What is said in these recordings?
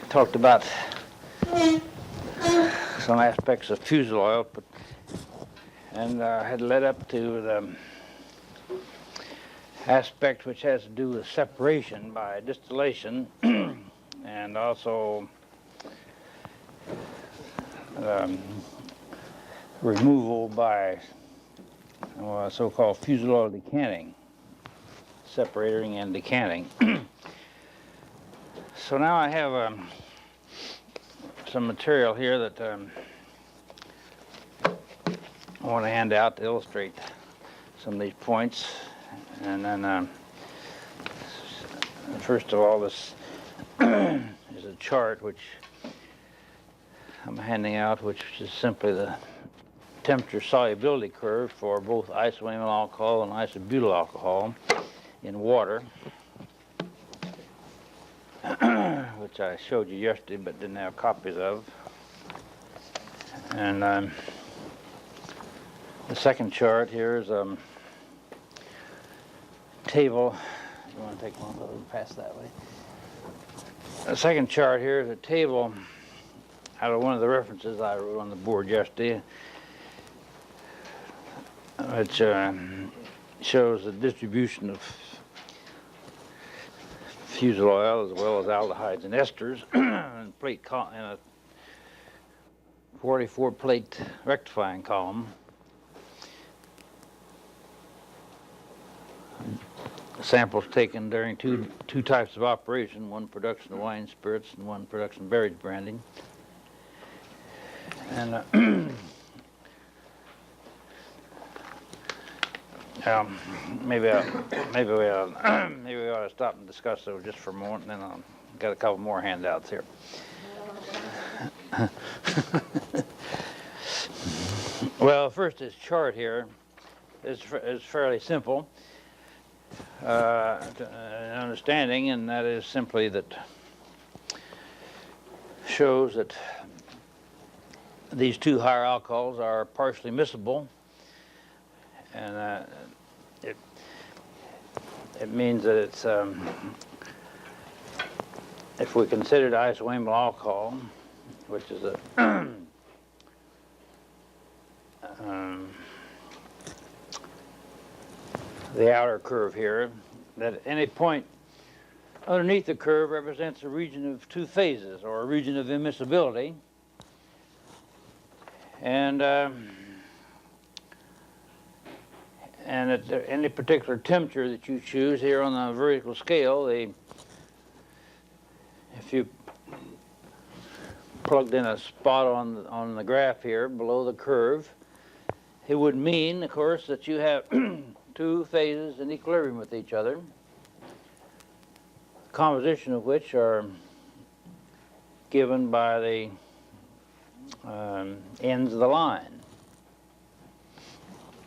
talked about some aspects of fusel oil, and had led up to the aspect which has to do with separation by distillation and also removal by so-called fusel oil decanting, separating and decanting. So now I have some material here that I want to hand out to illustrate some of these points. And then, first of all, this is a chart which I'm handing out, which is simply the temperature solubility curve for both isoamyl alcohol and isobutyl alcohol in water, which I showed you yesterday but didn't have copies of. And the second chart here is table. You want to take one of those and pass that way? The second chart here is a table out of one of the references I wrote on the board yesterday, which shows the distribution of fusel oil as well as aldehydes and esters in a 44 plate rectifying column. Samples taken during two types of operation, one production of wine spirits and one production of beverage branding. And maybe we ought to stop and discuss those just for a moment, and then I'll got a couple more handouts here. Well, first, this chart here is fairly simple. An understanding, and that is simply that shows that these two higher alcohols are partially miscible, and it means that it's if we considered isoamyl alcohol, which is a the outer curve here, that any point underneath the curve represents a region of two phases, or a region of immiscibility. And at any particular temperature that you choose here on the vertical scale, if you plugged in a spot on the graph here below the curve, it would mean, of course, that you have two phases in equilibrium with each other, the composition of which are given by the ends of the line.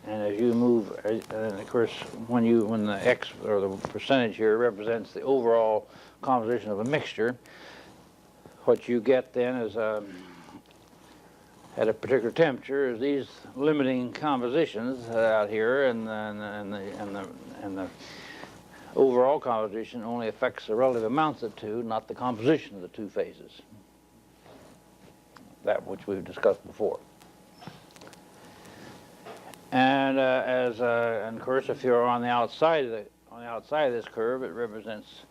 And as you move, and of course, when the X or the percentage here represents the overall composition of a mixture, what you get then is at a particular temperature is these limiting compositions out here, and the overall composition only affects the relative amounts of two, not the composition of the two phases. That which we've discussed before. And and of course, if you're on the outside of this curve, it represents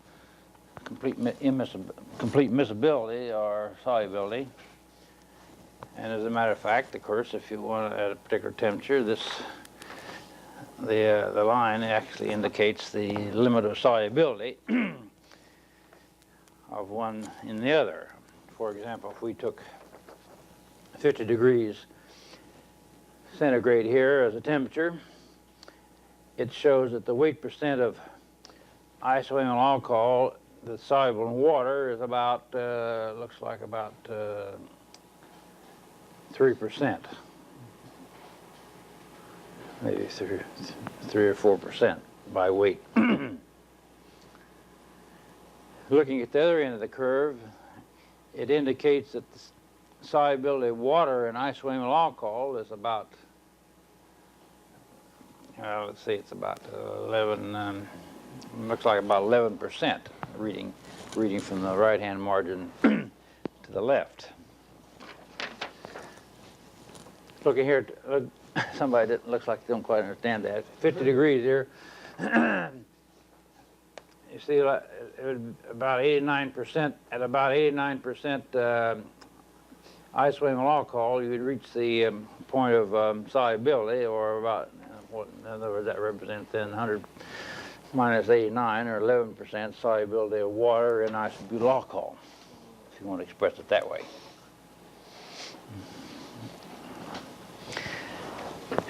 complete miscibility or solubility. And as a matter of fact, of course, if you want at a particular temperature, the line actually indicates the limit of solubility of one in the other. For example, if we took 50 degrees centigrade here as a temperature, it shows that the weight percent of isoamyl alcohol that's soluble in water is about, looks like about 3%, maybe 3 or 4% by weight. Looking at the other end of the curve, it indicates that the solubility of water in isoamyl alcohol is about, let's see, it's about 11, looks like about 11%, reading from the right-hand margin to the left. Looking here, somebody that looks like they don't quite understand that. 50 degrees here. You see, it would about 89%, at about 89% isoamyl alcohol, you would reach the point of solubility, or about, in other words, that represents then 100 minus 89, or 11% solubility of water in isobutyl alcohol, if you want to express it that way.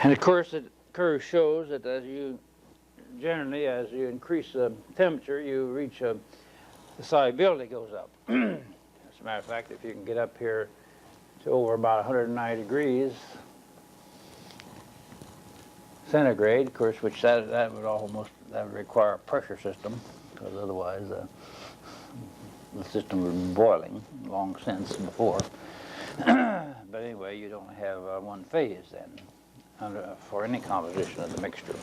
And of course, the curve shows that as you increase the temperature, you reach the solubility goes up. As a matter of fact, if you can get up here to over about 190 degrees centigrade, of course, which that would require a pressure system, because otherwise the system would be boiling long since before. But anyway, you'd only have one phase then for any composition of the mixture.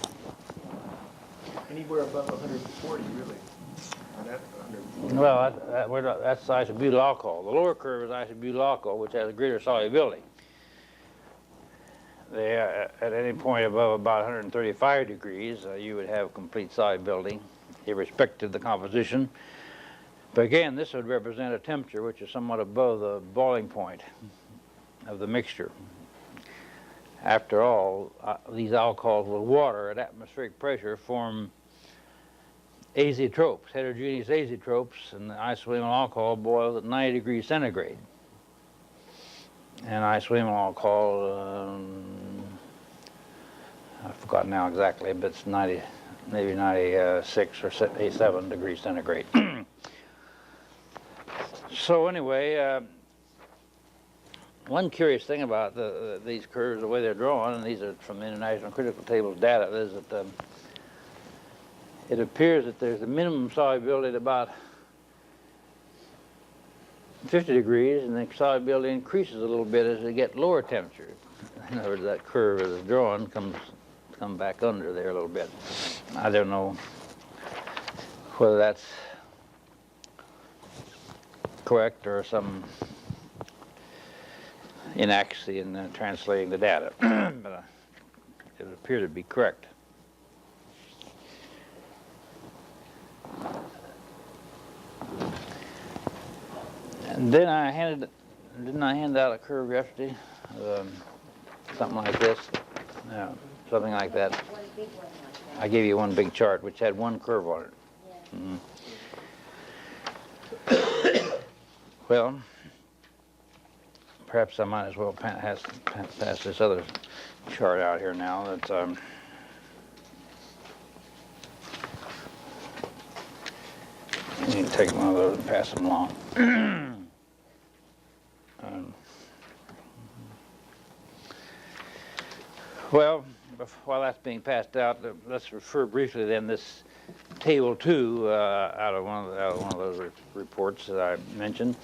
Anywhere above 140, really. Well, that's isobutyl alcohol. The lower curve is isobutyl alcohol, which has a greater solubility. At any point above about 135 degrees, you would have complete solubility, irrespective of the composition. But again, this would represent a temperature which is somewhat above the boiling point of the mixture. After all, these alcohols with water at atmospheric pressure form azeotropes, heterogeneous azeotropes, and the isoamyl alcohol boils at 90 degrees centigrade. And isoamyl alcohol, I forgot now exactly, but it's maybe 96 or 87 degrees centigrade. So anyway, one curious thing about these curves, the way they're drawn, and these are from the International Critical Tables data, is that it appears that there's a minimum solubility at about 50 degrees, and the solubility increases a little bit as you get lower temperature. In other words, that curve as it's drawn come back under there a little bit. I don't know whether that's correct or some inaccuracy in translating the data, but it would appear to be correct. And then didn't I hand out a curve yesterday? Something like this? Yeah, something like that. I gave you one big chart which had one curve on it. Mm-hmm. Well, perhaps I might as well pass this other chart out here now. That you can take one of those and pass them along. Well, while that's being passed out, let's refer briefly then this table 2 out of one of those reports that I mentioned.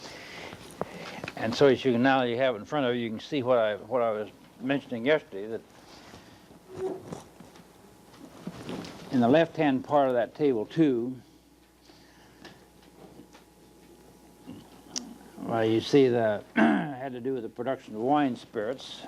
And so as you have it in front of you, you can see what I was mentioning yesterday, that in the left-hand part of that table 2, well, you see that had to do with the production of wine spirits.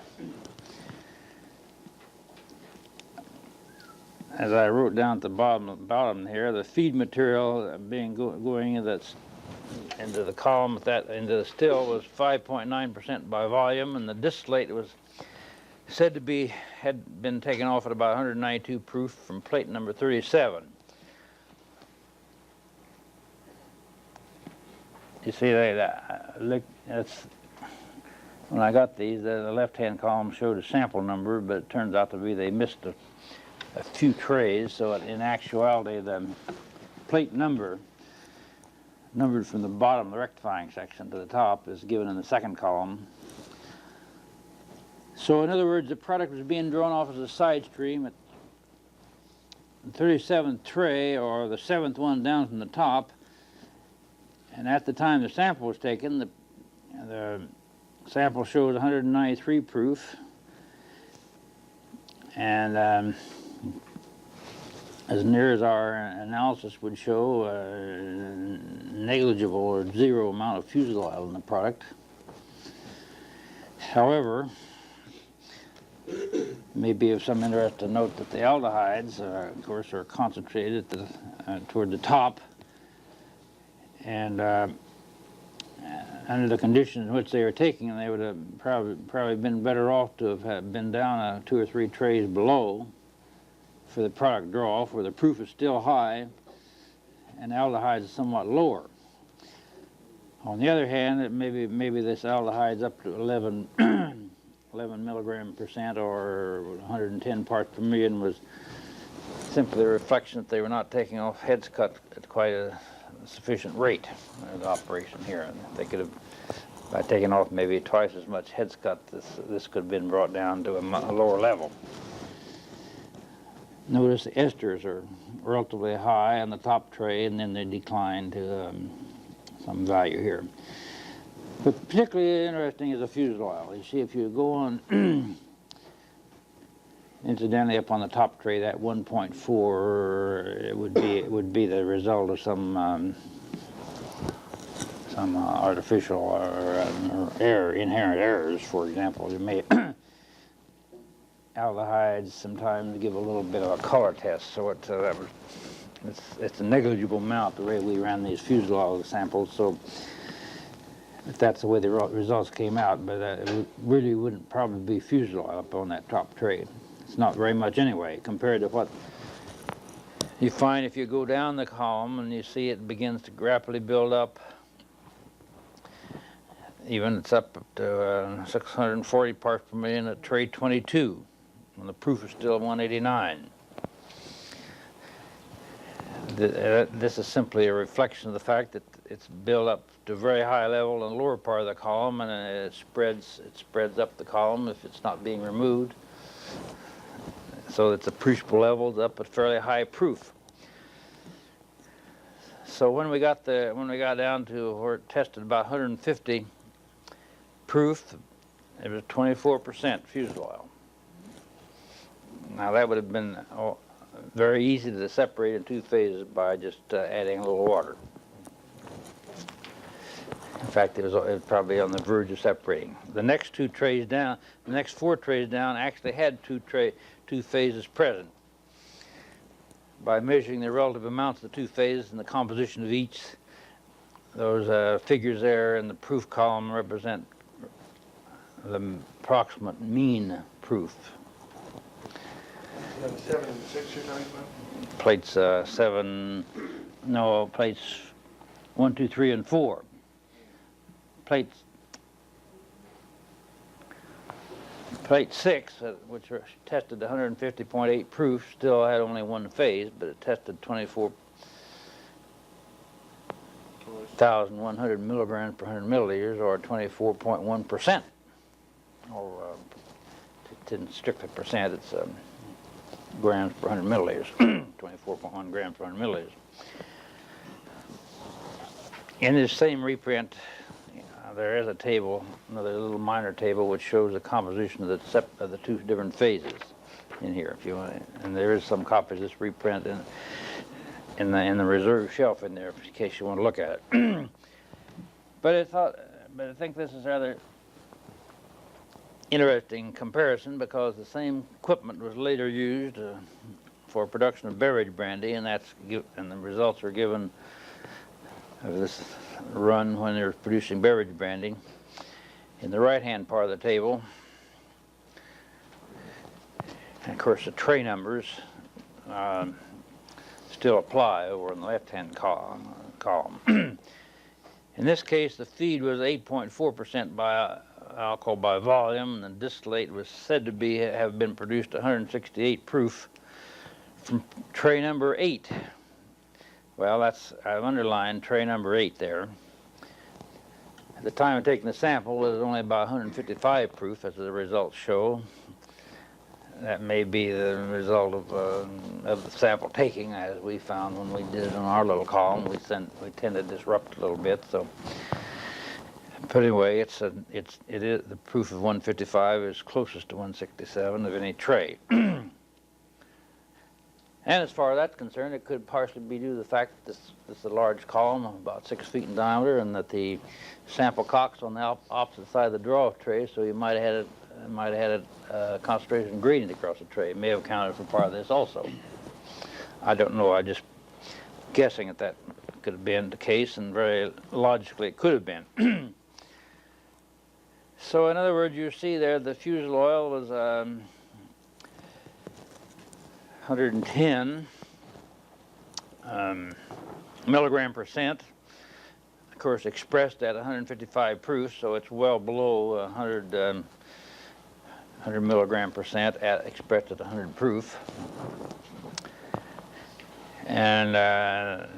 As I wrote down at the bottom here, the feed material going into the column into the still was 5.9% by volume, and the distillate was said to had been taken off at about 192 proof from plate number 37. You see that's when I got these, the left-hand column showed a sample number, but it turns out to be they missed a few trays, so in actuality the plate numbered from the bottom, the rectifying section, to the top is given in the second column. So in other words, the product was being drawn off as a side stream at the 37th tray, or the 7th one down from the top, and at the time the sample was taken, the sample shows 193 proof, and as near as our analysis would show, negligible or zero amount of fusel oil in the product. However, it may be of some interest to note that the aldehydes, of course, are concentrated toward the top, and under the conditions in which they were taking, they would have probably been better off to have been down 2 or 3 trays below for the product draw-off, where the proof is still high and aldehydes is somewhat lower. On the other hand, maybe this aldehyde's up to 11 milligram percent or 110 parts per million was simply a reflection that they were not taking off heads cut at quite a sufficient rate of operation here. They could have, by taking off maybe twice as much heads cut, this could have been brought down to a lower level. Notice the esters are relatively high on the top tray, and then they decline to some value here. But particularly interesting is the fusel oil. You see, if you go on, incidentally, up on the top tray, that 1.4, it would be the result of some artificial or inherent errors. For example, you may aldehydes sometimes give a little bit of a color test, so it's a negligible amount the way we ran these fusel oil samples. So if that's the way the results came out, but it really wouldn't probably be fusel oil up on that top tray. It's not very much anyway, compared to what you find if you go down the column and you see it begins to rapidly build up. Even it's up to 640 parts per million at tray 22, when the proof is still 189. This is simply a reflection of the fact that it's built up to a very high level in the lower part of the column, and it spreads up the column if it's not being removed. So it's appreciable levels up at fairly high proof. So when we got down to where it tested about 150 proof, it was 24% fusel oil. Now that would have been very easy to separate in 2 phases by just adding a little water. In fact, it was probably on the verge of separating. The next 2 trays down, the next 4 trays down actually had 2 phases present. By measuring the relative amounts of the 2 phases and the composition of each, those figures there in the proof column represent the approximate mean proof. You have 7 and 6 you're talking about? Plates plates 1, 2, 3, and 4. Plate 6, which are tested 150.8 proof, still had only 1 phase, but it tested 24,100 milligrams per 100 milliliters, or 24.1%. Or it isn't strictly percent, it's grams per 100 milliliters, 24.1 grams per 100 milliliters. In this same reprint, there is a table, another little minor table, which shows the composition of the 2 different phases in here, if you want. And there is some copies of this reprint in the reserve shelf in there, in case you want to look at it. But I think this is rather interesting comparison, because the same equipment was later used for production of beverage brandy, and the results are given of this run when they're producing beverage brandy. In the right-hand part of the table, and of course the tray numbers still apply over in the left-hand column. In this case, the feed was 8.4% by alcohol by volume, and the distillate was said to have been produced 168 proof from tray number 8. Well, I've underlined tray number 8 there. At the time of taking the sample, it was only about 155 proof, as the results show. That may be the result of the sample taking, as we found when we did it on our little column. We tended to disrupt a little bit. So, but anyway, it is the proof of 155 is closest to 167 of any tray. And as far as that's concerned, it could partially be due to the fact that this is a large column, about 6 feet in diameter, and that the sample cock's on the opposite side of the draw-off tray, so you might have had a concentration gradient across the tray. It may have accounted for part of this also. I don't know. I'm just guessing that could have been the case, and very logically it could have been. So in other words, you see there the fusel oil was 110 milligram percent, of course expressed at 155 proof, so it's well below 100 milligram percent expressed at 100 proof. And the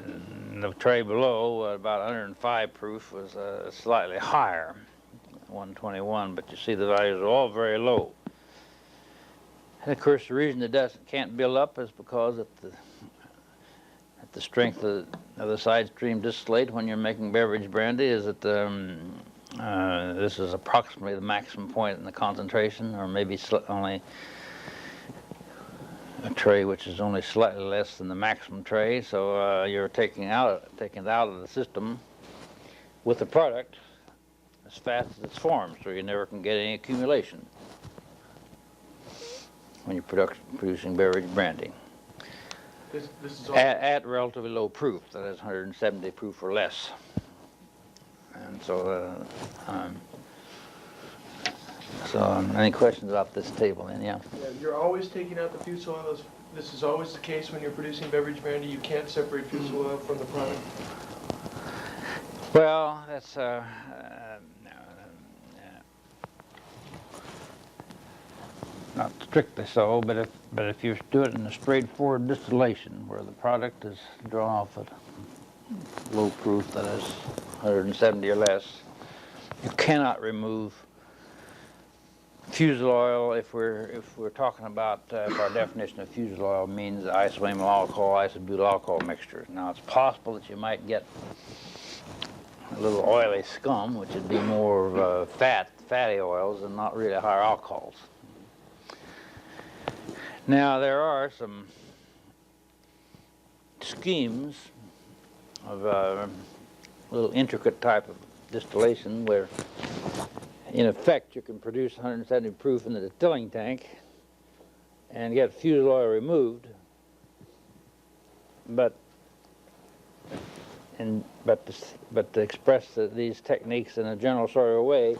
tray below, about 105 proof, was slightly higher, 121, but you see the values are all very low. And of course, the reason it can't build up is because at the strength of the side stream distillate when you're making beverage brandy is that this is approximately the maximum point in the concentration, or maybe only a tray which is only slightly less than the maximum tray. So you're taking it out of the system with the product as fast as it's formed, so you never can get any accumulation when you're producing beverage brandy. This is all At relatively low proof, that is 170 proof or less. And so, any questions about this table then? Yeah. Yeah, you're always taking out the fusel oil. This is always the case when you're producing beverage brandy. You can't separate fusel oil from the product. Well, that's not strictly so, but if you do it in a straightforward distillation where the product is drawn off at low proof, that is 170 or less, you cannot remove fusel oil if we're talking about if our definition of fusel oil means isoamyl alcohol, isobutyl alcohol mixture. Now it's possible that you might get a little oily scum, which would be more of fatty oils and not really higher alcohols. Now there are some schemes of a little intricate type of distillation where in effect you can produce 170 proof in the distilling tank and get fusel oil removed, but to express these techniques in a general sort of way,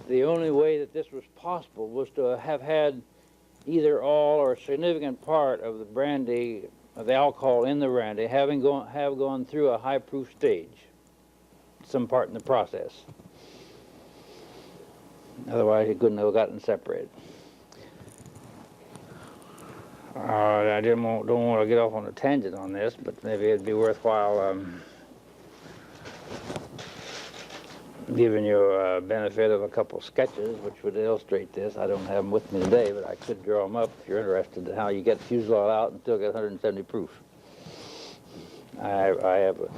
the only way that this was possible was to have had either all or a significant part of the brandy, of the alcohol in the brandy, have gone through a high proof stage, some part in the process. Otherwise, you couldn't have gotten separated. I don't want to get off on a tangent on this, but maybe it'd be worthwhile giving you a benefit of a couple of sketches which would illustrate this. I don't have them with me today, but I could draw them up if you're interested in how you get fusel oil out and still get 170 proof. I have a...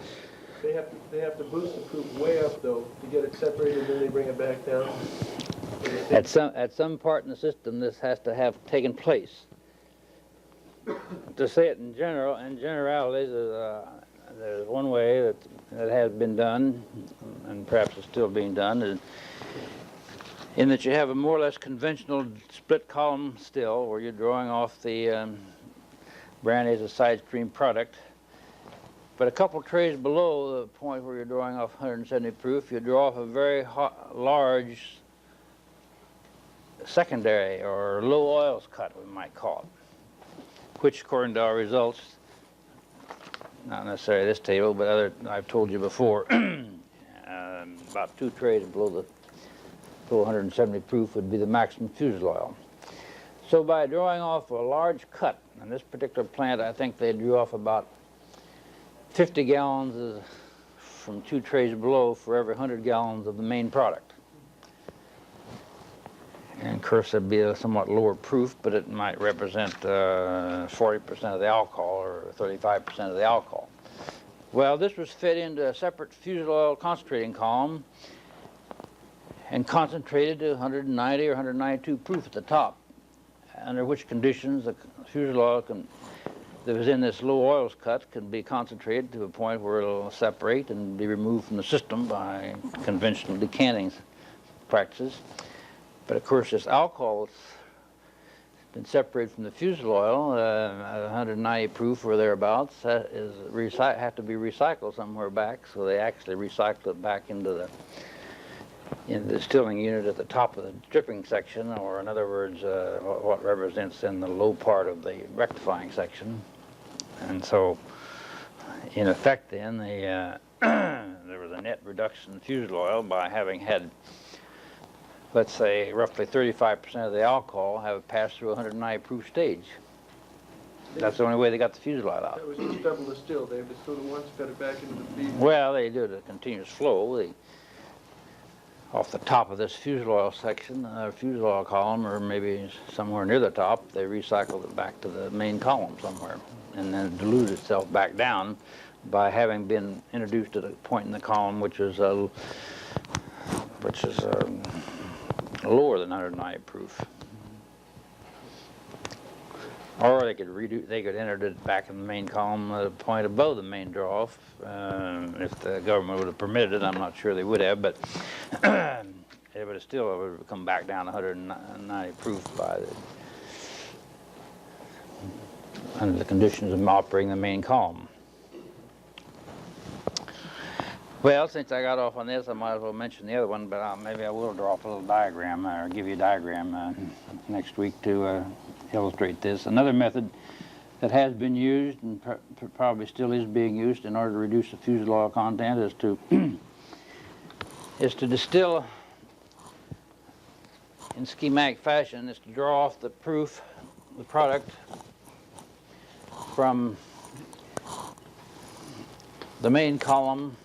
They have to boost the proof way up though to get it separated, and then they bring it back down. At some part in the system, this has to have taken place. To say it in generalities, there's one way that has been done, and perhaps is still being done, in that you have a more or less conventional split column still, where you're drawing off the brandy as a side stream product. But a couple trays below the point where you're drawing off 170 proof, you draw off a very large secondary or low oils cut, we might call it, which according to our results, not necessarily this table, but I've told you before, about 2 trays below 170 proof would be the maximum fusel oil. So by drawing off a large cut, in this particular plant I think they drew off about 50 gallons from 2 trays below for every 100 gallons of the main product. And of course it'd be a somewhat lower proof, but it might represent 40% of the alcohol or 35% of the alcohol. Well, this was fed into a separate fusel oil concentrating column and concentrated to 190 or 192 proof at the top, under which conditions the fusel oil can that was in this low oils cut can be concentrated to a point where it'll separate and be removed from the system by conventional decanting practices. But of course, this alcohol has been separated from the fusel oil, 190 proof or thereabouts, have to be recycled somewhere back. So they actually recycle it back into the distilling unit at the top of the dripping section, or in other words, what represents in the low part of the rectifying section. And so, in effect, then there was a net reduction in fusel oil by having had, let's say, roughly 35% of the alcohol have passed through a 190 proof stage. That's the only way they got the fusel oil out. That was just double distilled. They distilled it once, got it back into the feed. Well, they do it at a continuous flow. Off the top of this fusel oil section, fusel oil column, or maybe somewhere near the top, they recycled it back to the main column somewhere, and then it diluted itself back down by having been introduced at a point in the column which is lower than 190 proof. Or they could enter it back in the main column at a point above the main draw-off, if the government would have permitted it. I'm not sure they would have, but it would have come back down to 190 proof under the conditions of operating the main column. Well, since I got off on this, I might as well mention the other one, but maybe I will draw up a little diagram, or give you a diagram next week to illustrate this. Another method that has been used, and probably still is being used in order to reduce the fusel oil content, is to distill in schematic fashion, is to draw off the product from the main column.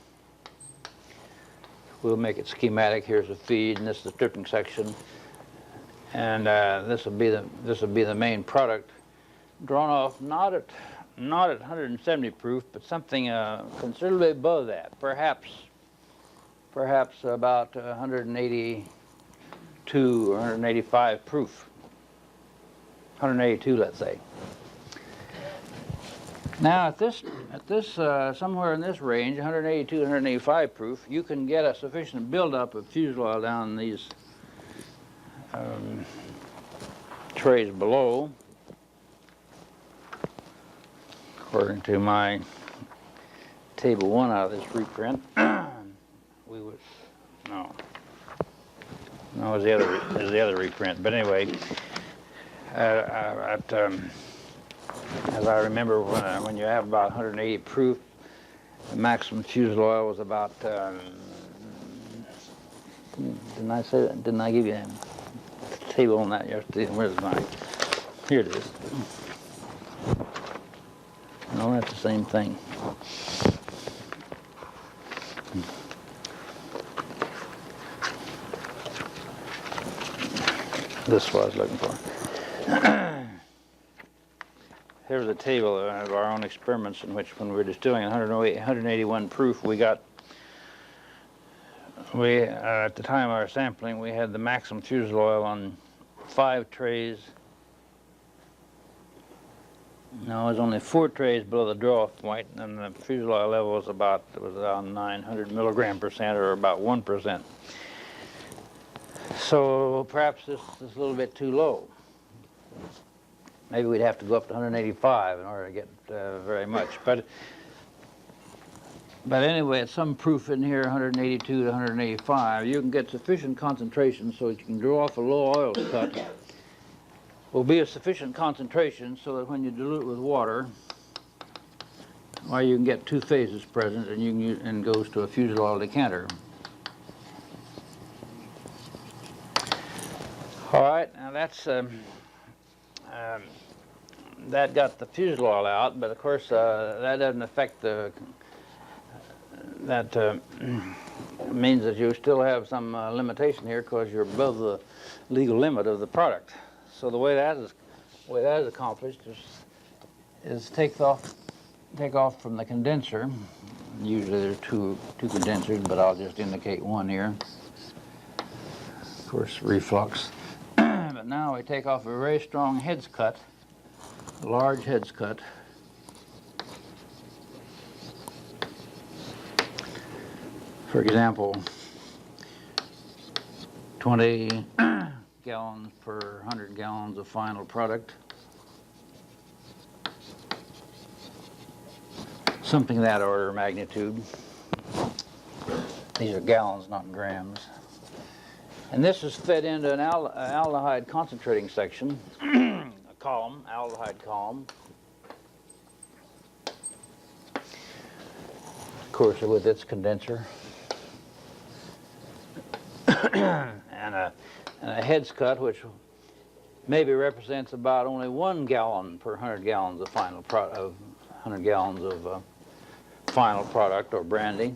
We'll make it schematic. Here's the feed, and this is the dripping section, and this will be the main product, drawn off not at 170 proof, but something considerably above that, perhaps about 182 or 185 proof, 182, let's say. Now, at this somewhere in this range, 182, 185 proof, you can get a sufficient buildup of fusel oil down these trays below, according to my table 1 out of this reprint. It was the other reprint. But anyway, as I remember, when you have about 180 proof, the maximum fusel oil was about, didn't I say that? Didn't I give you a table on that yesterday? Where's mine? Here it is. No, that's the same thing. This is what I was looking for. Here's a table of our own experiments in which, when we were distilling 181 proof, at the time of our sampling, we had the maximum fusel oil on 5 trays. No, it was only 4 trays below the draw-off point, and the fusel oil level was around 900 milligram percent, or about 1%. So perhaps this is a little bit too low. Maybe we'd have to go up to 185 in order to get very much. But anyway, at some proof in here, 182 to 185, you can get sufficient concentration so that you can draw off a low oil cut. Will be a sufficient concentration so that when you dilute with water, you can get 2 phases present, and you can use, and goes to a fusel oil decanter. All right, now that's that got the fusel oil out, but of course that doesn't affect means that you still have some limitation here, because you're above the legal limit of the product. So the way that is accomplished is take off from the condenser. Usually there are two condensers, but I'll just indicate one here. Of course, reflux. But now we take off a very strong heads cut, a large heads cut, For example, 20 gallons per 100 gallons of final product. Something of that order of magnitude. These are gallons, not grams. And this is fed into an aldehyde concentrating section, a column, aldehyde column. Of course, with its condenser. and a heads cut, which maybe represents about only 1 gallon per 100 gallons of final final product or brandy.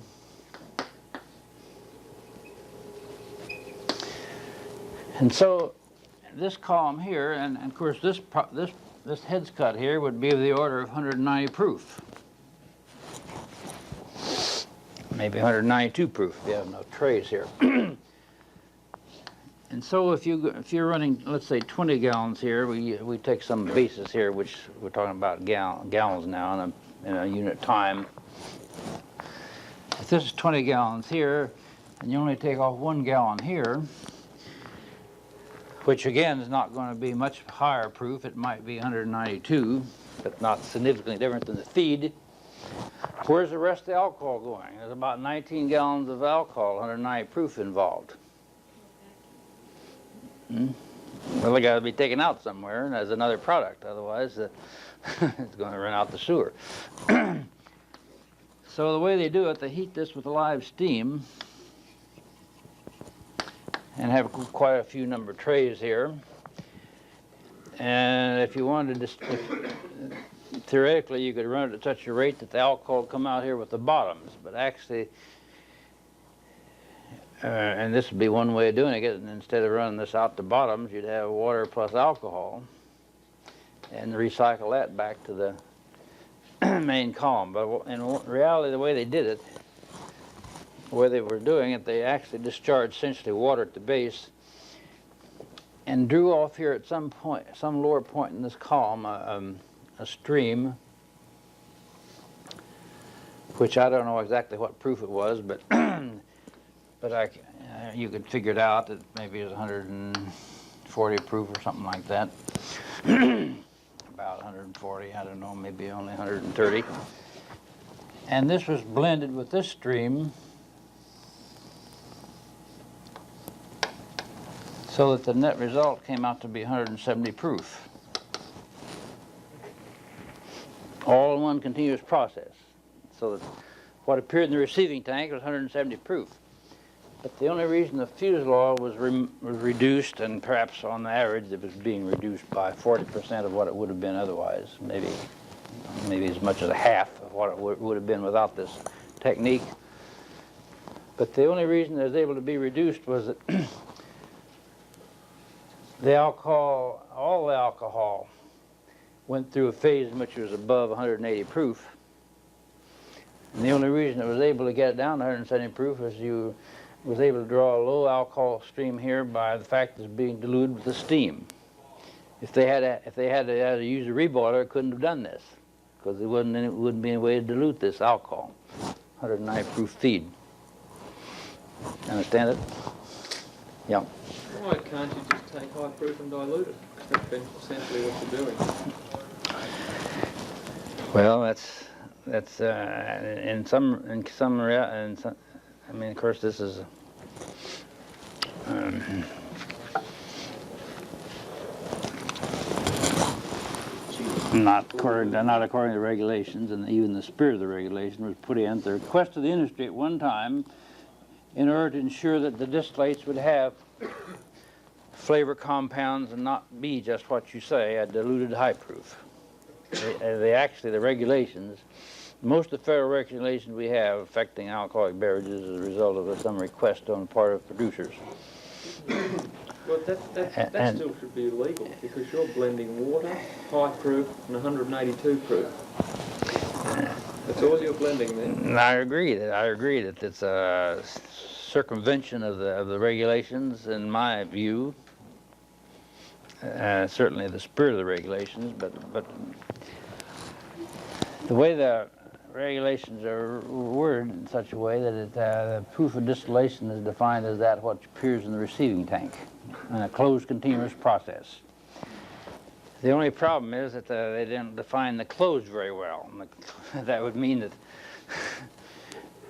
And so this column here, and of course this heads cut here would be of the order of 190 proof. Maybe 192 proof if you have enough trays here. And so if you're running, let's say 20 gallons here, we take some basis here, which we're talking about gallons now in a unit time. If this is 20 gallons here, and you only take off 1 gallon here, which again is not going to be much higher proof, it might be 192, but not significantly different than the feed. Where's the rest of the alcohol going? There's about 19 gallons of alcohol, 190 proof involved. Well, they got to be taken out somewhere as another product, otherwise it's going to run out the sewer. So the way they do it, they heat this with live steam and have quite a few number of trays here. And if you wanted to, theoretically, you could run it at such a rate that the alcohol would come out here with the bottoms, but actually, and this would be one way of doing it, and instead of running this out the bottoms, you'd have water plus alcohol and recycle that back to the main column. But in reality, the way they did it, the way they were doing it, they actually discharged essentially water at the base and drew off here at some point, some lower point in this column, a stream, which I don't know exactly what proof it was, but you could figure it out that maybe it was 140 proof or something like that. About 140, I don't know, maybe only 130. And this was blended with this stream so that the net result came out to be 170 proof. All in one continuous process. So that what appeared in the receiving tank was 170 proof. But the only reason the fuselage was reduced, and perhaps on the average it was being reduced by 40% of what it would have been otherwise, maybe as much as a half of what it would have been without this technique. But the only reason it was able to be reduced was that the alcohol, all the alcohol, went through a phase in which it was above 180 proof. And the only reason it was able to get it down to 170 proof was you was able to draw a low alcohol stream here by the fact that it's being diluted with the steam. If they had to use a reboiler, it couldn't have done this because there wouldn't be any way to dilute this alcohol. 190 proof feed. Understand it? Yeah. Why can't you just take high proof and dilute it? That's essentially what you're doing. Well, that's in some I mean, of course, this is not according to the regulations, and even the spirit of the regulation was put in at the request of the industry at one time in order to ensure that the distillates would have flavor compounds and not be just what you say, a diluted high proof. The regulations, most of the federal regulations we have affecting alcoholic beverages is a result of some request on the part of producers. Well, that still should be illegal because you're blending water, high proof, and 182 proof. That's all you're blending then. I agree that it's a circumvention of the regulations, in my view. Certainly the spirit of the regulations, but the way the regulations are worded in such a way that the proof of distillation is defined as that which appears in the receiving tank in a closed continuous process. The only problem is that they didn't define the closed very well. And that would mean that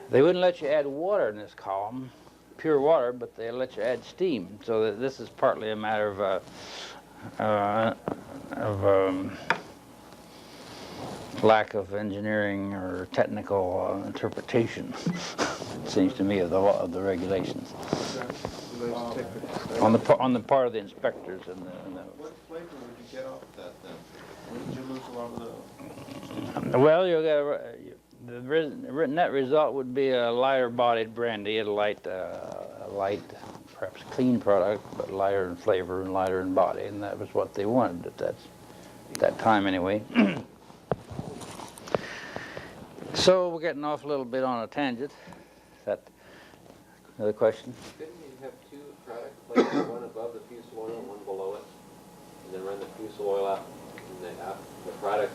they wouldn't let you add water in this column, pure water, but they'll let you add steam. So that this is partly a matter of lack of engineering or technical interpretation, it seems to me, of the law, of the regulations. On the part of the inspectors and the What flavor would you get off of that then? Wouldn't you lose a lot of the... Well, you'll get the net result would be a lighter bodied brandy, a light, perhaps clean product, but lighter in flavor and lighter in body, and that was what they wanted at that time anyway. So we're getting off a little bit on a tangent. Is that another question? Couldn't you have two product places, one above the fusel oil and one below it, and then run the fusel oil out, and then the product,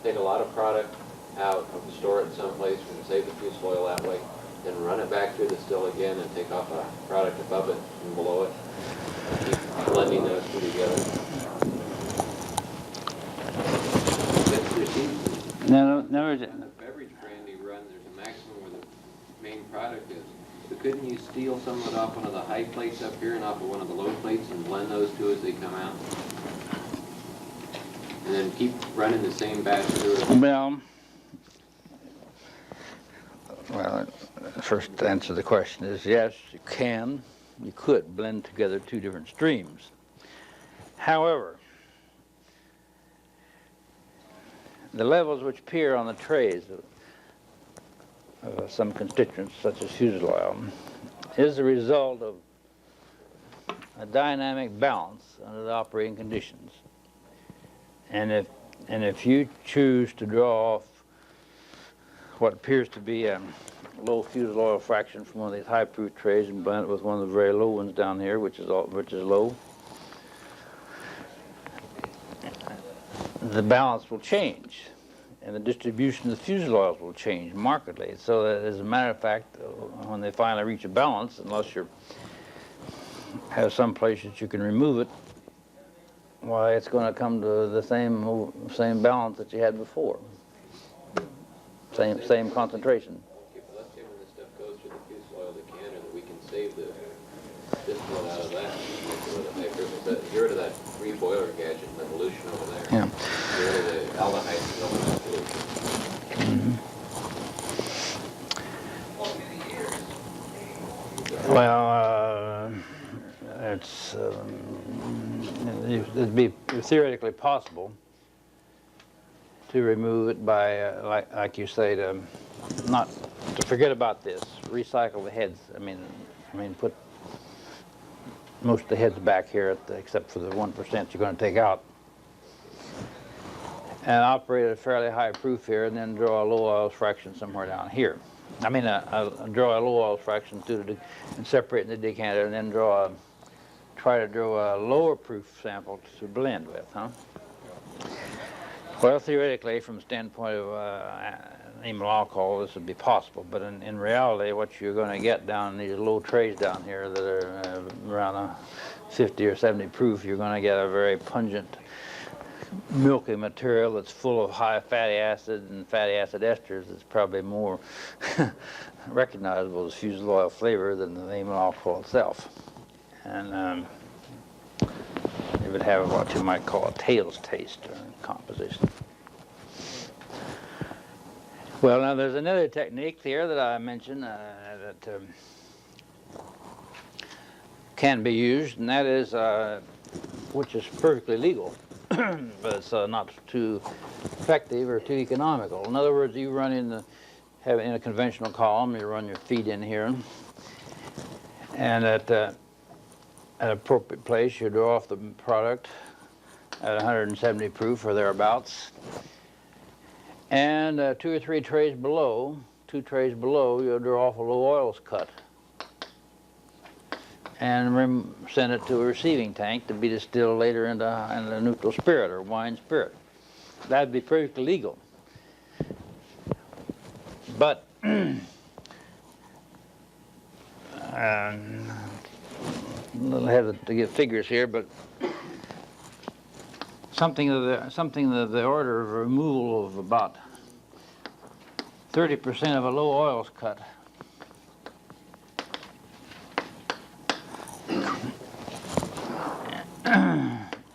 take a lot of product out, store it someplace, and save the fusel oil that way, then run it back through the still again and take off a product above it and below it, keep blending those two together. No. On the beverage brandy run, there's a maximum where the main product is. But couldn't you steal some of it off one of the high plates up here and off of one of the low plates and blend those two as they come out? And then keep running the same batch through it? Well, first to answer the question is yes, you could blend together two different streams. However, the levels which appear on the trays of some constituents, such as fusel oil, is the result of a dynamic balance under the operating conditions. And if you choose to draw off what appears to be a low fusel oil fraction from one of these high proof trays and blend it with one of the very low ones down here, which is low, the balance will change, and the distribution of the fusel oils will change markedly. So that, as a matter of fact, when they finally reach a balance, unless you have some place that you can remove it, why, it's going to come to the same balance that you had before, same concentration. Okay, but let's say when this stuff goes through the fusel oil decanter, that we can save the distillate out of that. But get rid of that reboiler gadget and the dilution over there. Yeah. Get rid of the aldehydes and all that dilution. Well, it'd be theoretically possible to remove it by, like you say, not to forget about this, recycle the heads. I mean, put most of the heads back here, except for the 1% you're going to take out, and operate at a fairly high proof here, and then draw a low oil fraction somewhere down here. I mean, draw a low oil fraction and separate in the decanter, and then try to draw a lower proof sample to blend with, huh? Well, theoretically, from the standpoint of amyl alcohol, this would be possible, but in reality, what you're going to get down in these low trays down here that are around a 50 or 70 proof, you're going to get a very pungent, milky material that's full of high fatty acid and fatty acid esters. It's probably more recognizable as fusel oil flavor than the amyl alcohol itself. And it would have what you might call a tail's taste composition. Well, now there's another technique here that I mentioned that can be used, and that is, which is perfectly legal, but it's not too effective or too economical. In other words, you run in a conventional column, you run your feed in here, and at an appropriate place, you draw off the product at 170 proof or thereabouts. And 2 or 3 trays below, you'll draw off a low oils cut and send it to a receiving tank to be distilled later into a neutral spirit or wine spirit. That'd be perfectly legal. But a little hesitant to get figures here, but something of the order of removal of about 30% of a low oils cut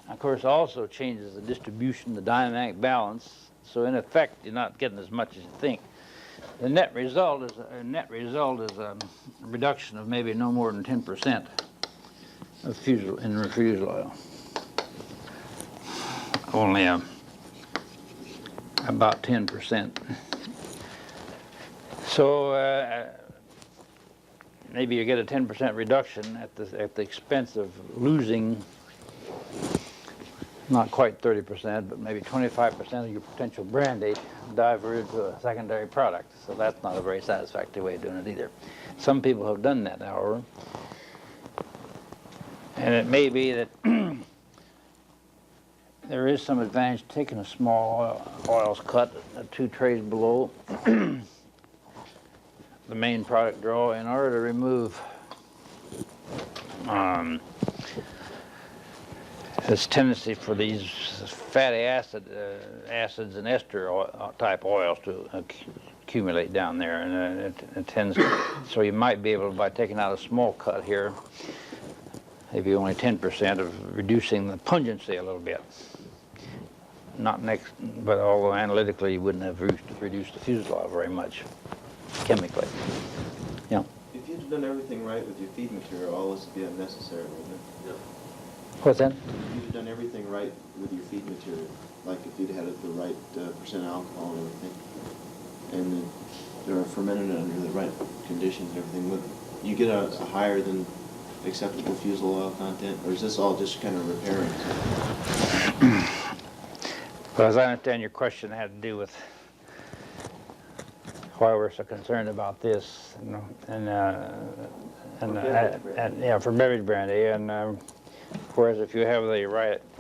of course also changes the distribution, the dynamic balance. So in effect, you're not getting as much as you think. The net result is a reduction of maybe no more than 10% of refusal oil. Only about 10%. So maybe you get a 10% reduction at the expense of losing not quite 30%, but maybe 25% of your potential brandy diverted to a secondary product. So that's not a very satisfactory way of doing it either. Some people have done that, however. And it may be that there is some advantage taking a small oils cut, 2 trays below the main product draw in order to remove this tendency for these fatty acids and ester type oils to accumulate down there, and it tends to, so you might be able, by taking out a small cut here, maybe only 10%, of reducing the pungency a little bit. Not next, but although analytically you wouldn't have reduced the fusel oil very much chemically. Yeah. If you'd done everything right with your feed material, all this would be unnecessary, wouldn't it? No. What's that? If you'd done everything right with your feed material, like if you'd had the right percent alcohol and everything, and they're fermented under the right conditions and everything, would you get a higher than acceptable fusel oil content, or is this all just kind of repairing? Well, as I understand, your question had to do with why we're so concerned about this, you know, and for beverage brandy, and whereas if you have the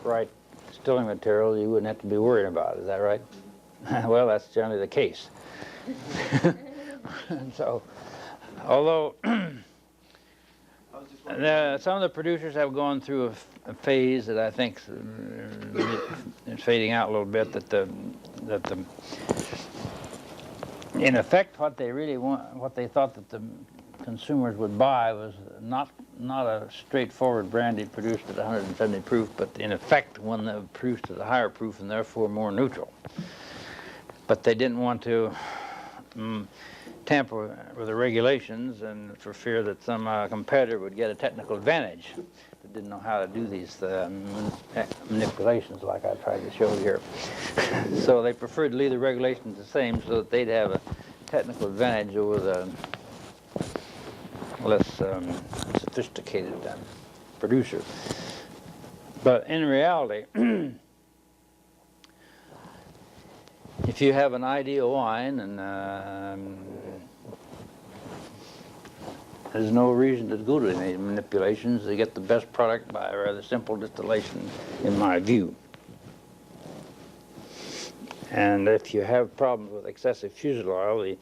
right distilling material, you wouldn't have to be worried about it. Is that right? Well, that's generally the case. And so, although some of the producers have gone through a phase that I think is fading out a little bit, in effect, what they really want, what they thought that the consumers would buy was not a straightforward brandy produced at 170 proof, but in effect one that was produced at a higher proof and therefore more neutral. But they didn't want to tamper with the regulations, and for fear that some competitor would get a technical advantage that didn't know how to do these manipulations like I tried to show here. So they preferred to leave the regulations the same so that they'd have a technical advantage over the less sophisticated producer. But in reality, if you have an ideal wine, and there's no reason to go to any manipulations to get the best product by a rather simple distillation, in my view. And if you have problems with excessive fusel oil,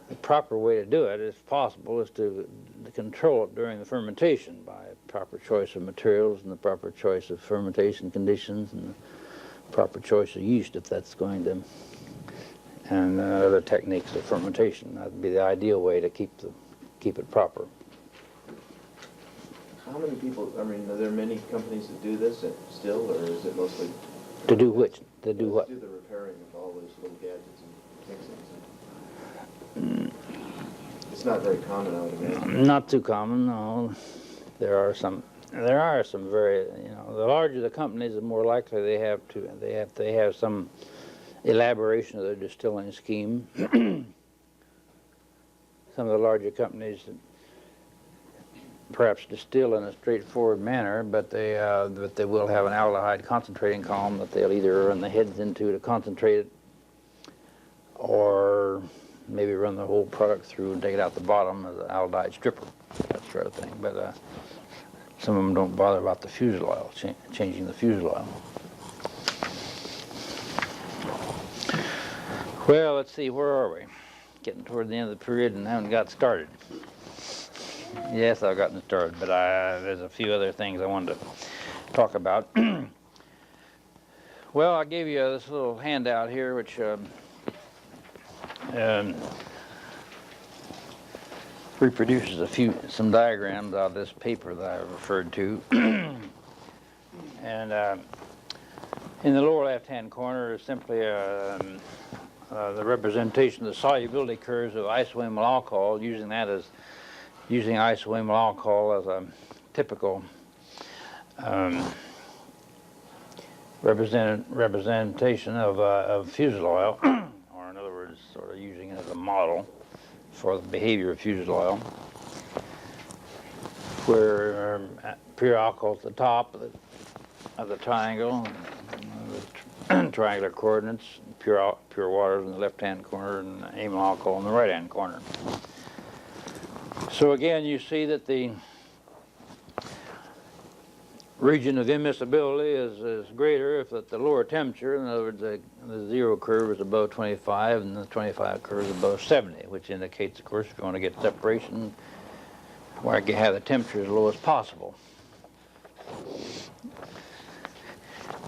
the proper way to do it, if possible, is to control it during the fermentation by a proper choice of materials and the proper choice of fermentation conditions and the proper choice of yeast, if that's going to, and other techniques of fermentation. That would be the ideal way to keep it proper. How many people, I mean, are there many companies that do this still, or is it mostly? To do which? To do what? To do the repairing of all those little gadgets and mixings. It's not very common, I would imagine. Not too common, no. There are some very, you know, the larger the companies, the more likely they have some elaboration of their distilling scheme. Some of the larger companies perhaps distill in a straightforward manner, but they will have an aldehyde concentrating column that they'll either run the heads into to concentrate it, or maybe run the whole product through and take it out the bottom as an aldehyde stripper, that sort of thing. But some of them don't bother about the fusel oil, changing the fusel oil. Well, let's see, where are we? getting toward the end of the period and haven't got started. Yes, I've gotten started, but there's a few other things I wanted to talk about. Well, I gave you this little handout here, which reproduces some diagrams out of this paper that I referred to. And in the lower left-hand corner is simply the representation of the solubility curves of isoamyl alcohol, using isoamyl alcohol as a typical representation of fusel oil, or in other words, sort of using it as a model for the behavior of fusel oil, where pure alcohol at the top of the triangle, the triangular coordinates, pure water in the left-hand corner, and amyl alcohol in the right-hand corner. So again, you see that the region of immiscibility is greater if at the lower temperature. In other words, the zero curve is above 25 and the 25 curve is above 70, which indicates, of course, if you want to get separation, why you have the temperature as low as possible.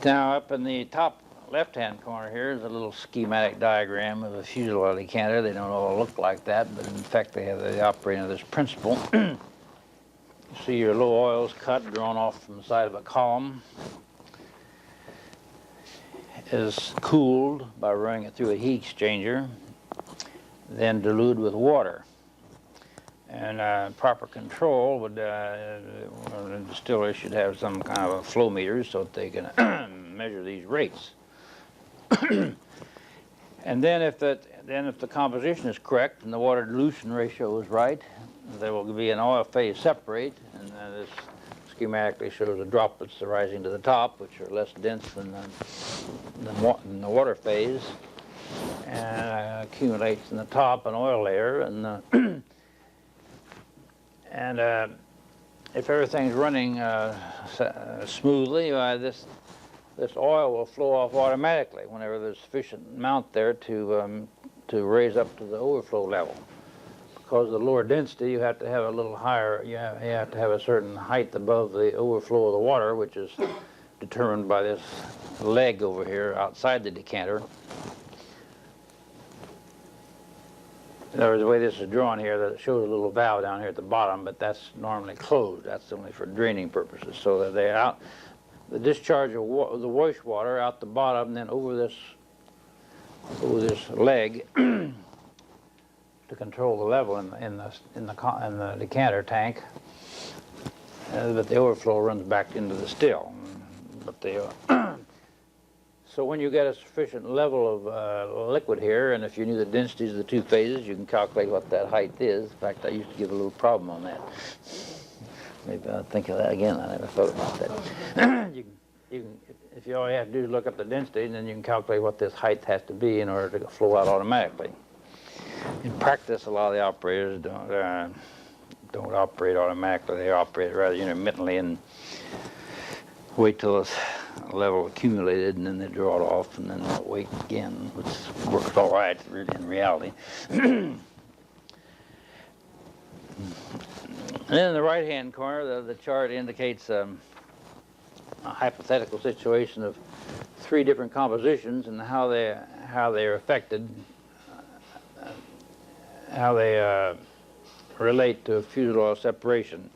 Now, up in the top left-hand corner here is a little schematic diagram of a fusel oil decanter. They don't all look like that, but in fact they operate under this principle. You see your low oils cut, drawn off from the side of a column, is cooled by running it through a heat exchanger, then diluted with water. And proper control would, the distiller should have some kind of a flow meter so that they can measure these rates. And then if the composition is correct and the water dilution ratio is right, there will be an oil phase separate, and this schematically shows the droplets rising to the top, which are less dense than the water phase, and accumulates in the top an oil layer, and if everything's running smoothly, this oil will flow off automatically whenever there's sufficient amount there to raise up to the overflow level. Because of the lower density, you have to have a little higher, you have to have a certain height above the overflow of the water, which is determined by this leg over here outside the decanter. In other words, the way this is drawn here, that it shows a little valve down here at the bottom, but that's normally closed. That's only for draining purposes. So that the discharge of the wastewater out the bottom, and then over this leg to control the level in the decanter tank. But the overflow runs back into the still. So when you get a sufficient level of liquid here, and if you knew the densities of the two phases, you can calculate what that height is. In fact, I used to give a little problem on that. Maybe I'll think of that again. I never thought about that. If you all you have to do is look up the density, and then you can calculate what this height has to be in order to flow out automatically. In practice, a lot of the operators don't operate automatically. They operate rather intermittently and wait till this level accumulated, and then they draw it off, and then they'll wait again, which works all right in reality. And then in the right-hand corner, the chart indicates a hypothetical situation of three different compositions and how they're affected, how they relate to fusel oil separation.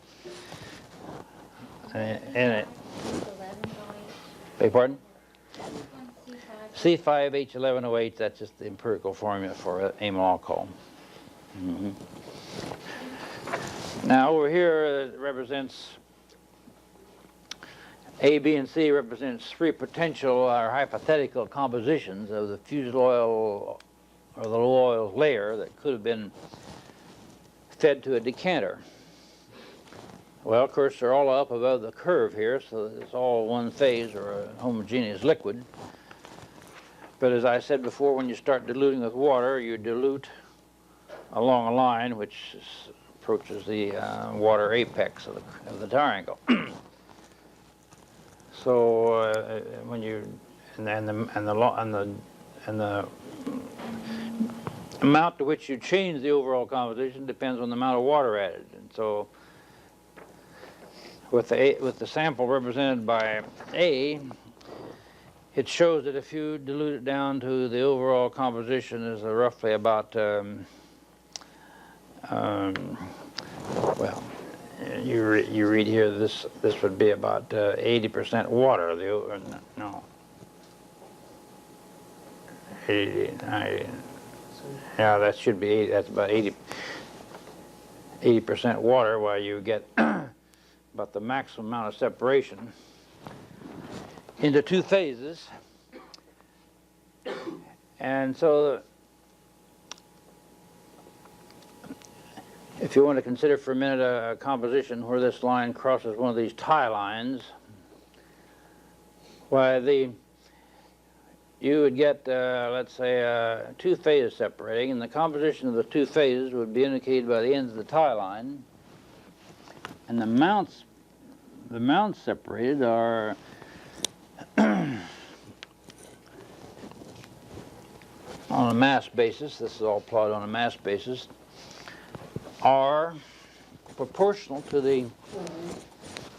And it, beg pardon? C5H1108, that's just the empirical formula for amyl alcohol. Now over here it represents, A, B, and C represents three potential or hypothetical compositions of the fusel oil or the low oil layer that could have been fed to a decanter. Well, of course, they're all up above the curve here, so it's all one phase or a homogeneous liquid. But as I said before, when you start diluting with water, you dilute along a line which approaches the water apex of the triangle. So when you and the amount to which you change the overall composition depends on the amount of water added. And so with the sample represented by A, it shows that if you dilute it down to the overall composition is roughly about, well, you read here this would be about 80% water. No. 80, yeah, that should be 80, that's about 80% water, while you get about the maximum amount of separation into two phases. And so if you want to consider for a minute a composition where this line crosses one of these tie lines, why you would get, let's say, two phases separating, and the composition of the two phases would be indicated by the ends of the tie line, and the amounts separated are on a mass basis. This is all plotted on a mass basis, are proportional to the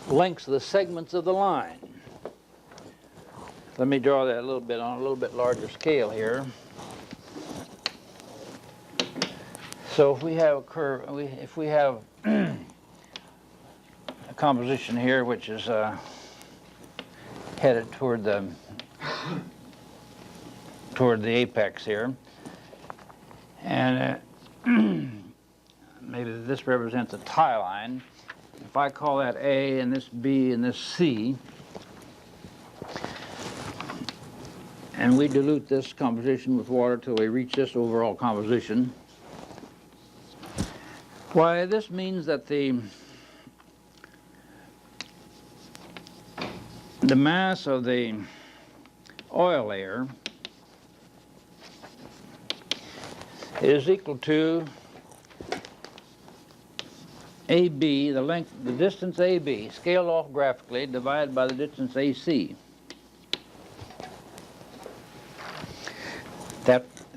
lengths of the segments of the line. Let me draw that a little bit on a little bit larger scale here. So if we have a curve, if we have a composition here which is headed toward the apex here, and maybe this represents a tie line. If I call that A and this B and this C, and we dilute this composition with water till we reach this overall composition, why, this means that the mass of the oil layer is equal to AB, the distance AB, scaled off graphically, divided by the distance AC.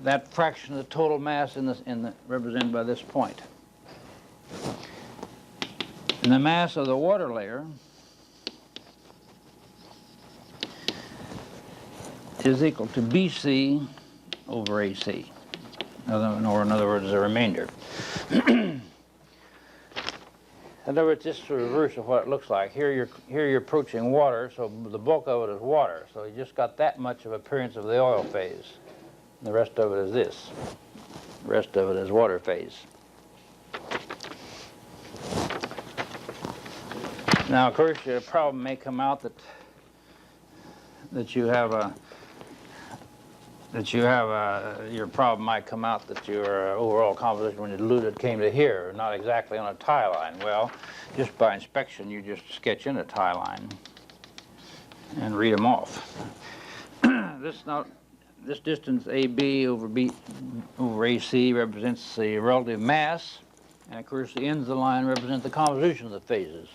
That fraction of the total mass represented by this point. And the mass of the water layer is equal to BC over AC, or in other words, the remainder. In other words, this is the reverse of what it looks like. Here you're approaching water, so the bulk of it is water. So you just got that much of appearance of the oil phase. The rest of it is this. The rest of it is water phase. Now, of course, your problem may come out your problem might come out that your overall composition when you dilute it came to here, not exactly on a tie line. Well, just by inspection, you just sketch in a tie line and read them off. This distance AB over AC represents the relative mass, and of course the ends of the line represent the composition of the phases,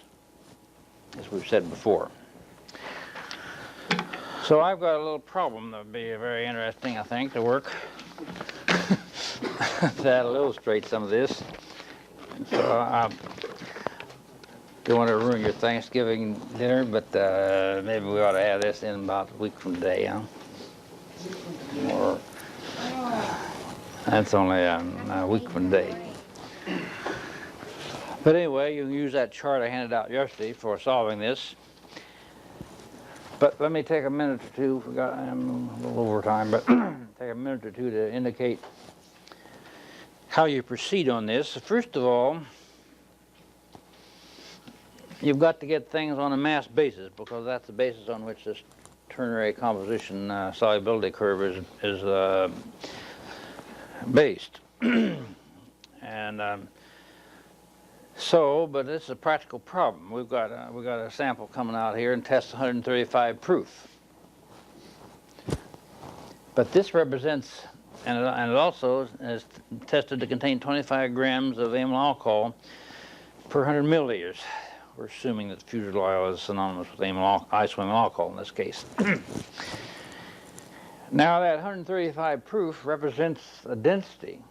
as we've said before. So I've got a little problem that would be very interesting, I think, to work. That'll illustrate some of this. And so I don't want to ruin your Thanksgiving dinner, but maybe we ought to have this in about a week from today, huh? Or that's only a week from today. But anyway, you can use that chart I handed out yesterday for solving this. But let me take a minute or two. I'm a little over time, but take a minute or two to indicate how you proceed on this. First of all, you've got to get things on a mass basis, because that's the basis on which this ternary composition solubility curve is based. And but it's a practical problem. We've got a sample coming out here and tests 135 proof. But this represents, and it also is tested to contain 25 grams of amyl alcohol per 100 milliliters. We're assuming that fusible oil is synonymous with isoamyl alcohol in this case. Now that 135 proof represents a density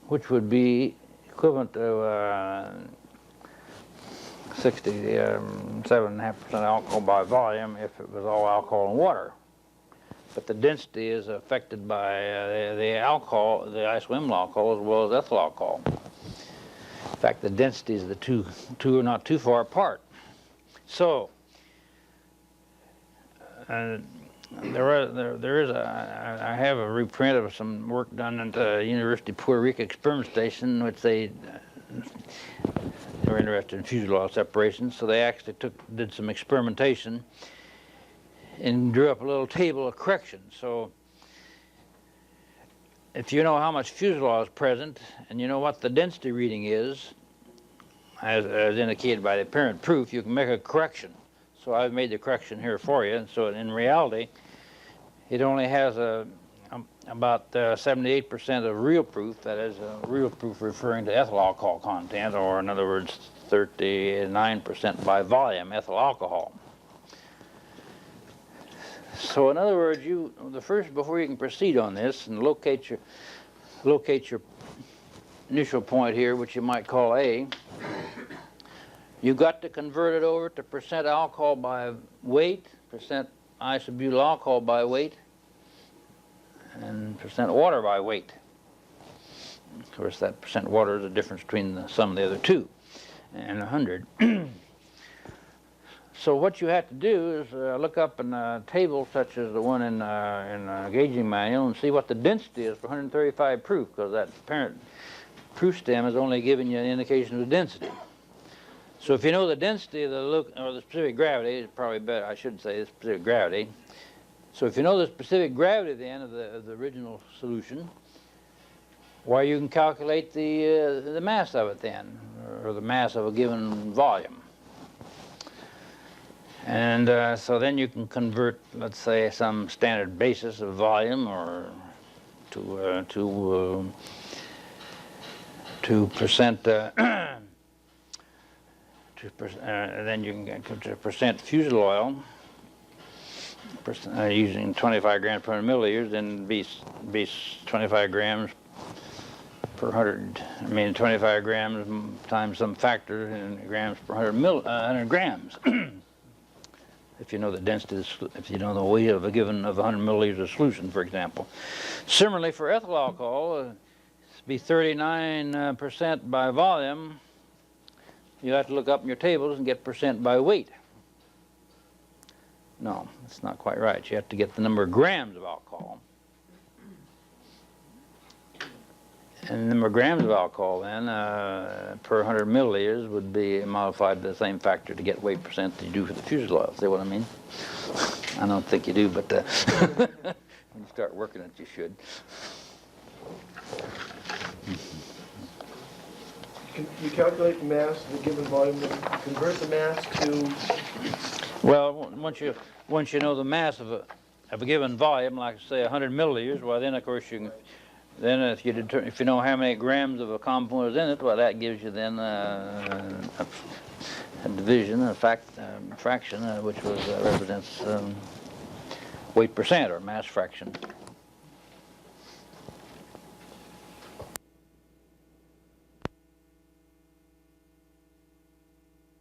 which would be equivalent to 67.5% alcohol by volume if it was all alcohol and water. But the density is affected by the alcohol, the isoamyl alcohol, as well as ethyl alcohol. In fact, the densities of the two are not too far apart. So, I have a reprint of some work done at the University of Puerto Rico experiment station, which they were interested in fusel oil separation. So they actually did some experimentation and drew up a little table of correction. So if you know how much fusel oil is present and you know what the density reading is, as indicated by the apparent proof, you can make a correction. So I've made the correction here for you. And so in reality, it only has about 78% of real proof, that is real proof referring to ethyl alcohol content, or in other words, 39% by volume ethyl alcohol. So in other words, before you can proceed on this and locate your initial point here, which you might call A, you've got to convert it over to percent alcohol by weight, percent isobutyl alcohol by weight, and percent water by weight. Of course, that percent water is the difference between the sum of the other two, and 100. So what you have to do is look up in a table such as the one in a gauging manual and see what the density is for 135 proof, because that apparent proof stem is only giving you an indication of the density. So if you know the density of the specific gravity, it's probably better, I should say the specific gravity. So if you know the specific gravity then of the original solution, why, you can calculate the mass of it then, or the mass of a given volume. And so then you can convert, let's say, some standard basis of volume or to percent. Then you can get to percent fusel oil using 25 grams per 100 milliliters. Then be 25 grams per 100. I mean 25 grams times some factor in grams per 100 grams. If you know the density, if you know the weight of a given 100 milliliters of solution, for example. Similarly, for ethyl alcohol, it'd be 39% by volume. You have to look up in your tables and get percent by weight. No, that's not quite right. You have to get the number of grams of alcohol. And the number of grams of alcohol then per 100 milliliters would be modified by the same factor to get weight percent that you do for the fusel oil. See what I mean? I don't think you do, but when you start working it, you should. You calculate the mass of the given volume, convert the mass to... Well, once you know the mass of a given volume, like say 100 milliliters, well then of course you can. Then if you know how many grams of a component is in it, well that gives you then a division, a fraction, which represents weight percent or mass fraction.